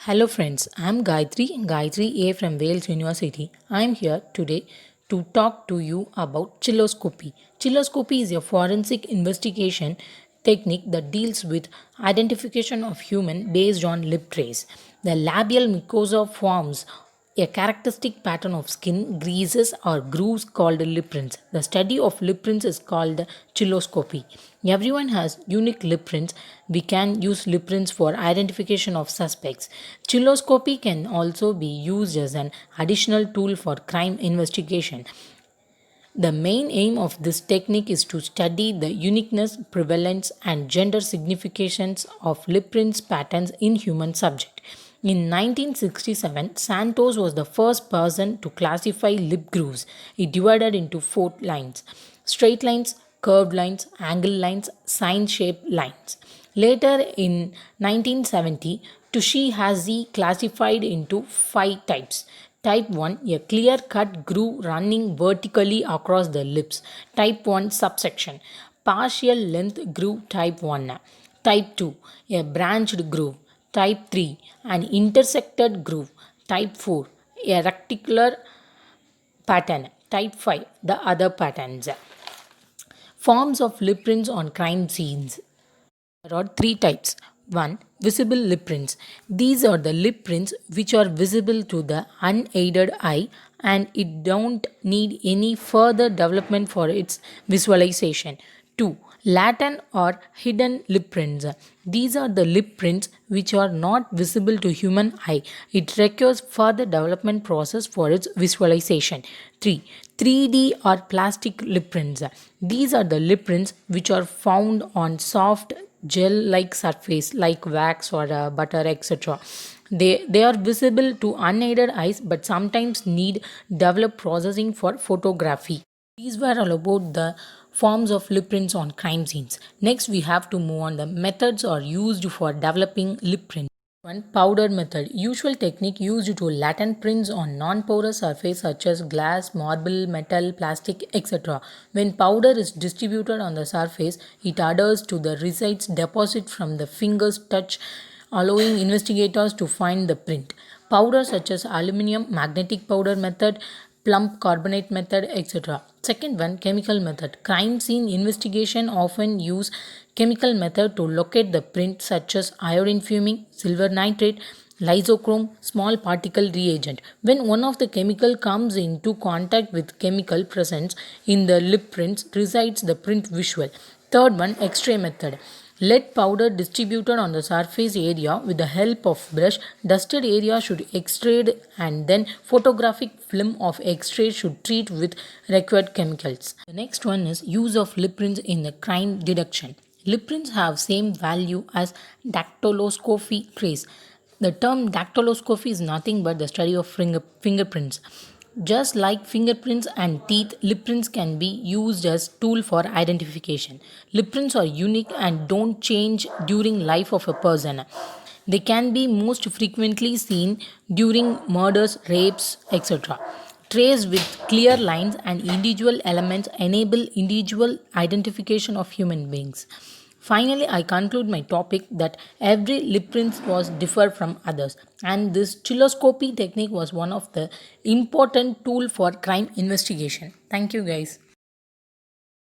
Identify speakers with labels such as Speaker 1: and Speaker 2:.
Speaker 1: Hello friends, I'm Gayatri A from Wales University. I'm here today to talk to you about chilloscopy. Chilloscopy is a forensic investigation technique that deals with identification of human based on lip trace. The labial mucosa forms a characteristic pattern of skin greases or grooves called lip prints. The study of lip prints is called chilloscopy. Everyone has unique lip prints. We can use lip prints for identification of suspects. Chilloscopy can also be used as an additional tool for crime investigation. The main aim of this technique is to study the uniqueness, prevalence, and gender significations of lip prints patterns in human subject. In 1967, Santos was the first person to classify lip grooves. It divided into four lines: straight lines, curved lines, angle lines, sign shaped lines. Later in 1970, Toshihase classified into five types. Type 1, a clear cut groove running vertically across the lips. Type 1 subsection, partial length groove. Type 1. Type 2, a branched groove. Type 3, an intersected groove. Type 4, a rectangular pattern. Type 5, the other patterns. Forms of lip prints on crime scenes. There are three types. 1. Visible lip prints. These are the lip prints which are visible to the unaided eye and it don't need any further development for its visualization. 2. Latent or hidden lip prints. These are the lip prints which are not visible to human eye. It requires further development process for its visualization. 3. 3D or plastic lip prints. These are the lip prints which are found on soft gel-like surface like wax or butter, etc. They are visible to unaided eyes but sometimes need developed processing for photography. These were all about the forms of lip prints on crime scenes. Next, we have to move on the methods are used for developing lip prints. One, powder method. Usual technique used to latent prints on non-porous surface such as glass, marble, metal, plastic, etc. When powder is distributed on the surface, it adheres to the residues deposit from the fingers touch, allowing investigators to find the print. Powder such as aluminum, magnetic powder method, plump carbonate method, etc. Second one, chemical method. Crime scene investigation often use chemical method to locate the print such as iodine fuming, silver nitrate, lysochrome, small particle reagent. When one of the chemical comes into contact with chemical presence in the lip prints, resides the print visual. Third one, X-ray method. Lead powder distributed on the surface area with the help of brush. Dusted area should X-rayed and then photographic film of X-ray should treat with required chemicals. The next one is use of lip prints in the crime detection. Lip prints have same value as dactyloscopy trace. The term dactyloscopy is nothing but the study of fingerprints. Just like fingerprints and teeth, lip prints can be used as tool for identification. Lip prints are unique and don't change during life of a person. They can be most frequently seen during murders, rapes, etc. Traced with clear lines and individual elements enable individual identification of human beings. Finally, I conclude my topic that every lip print was differ from others, and this chilloscopy technique was one of the important tool for crime investigation. Thank you, guys.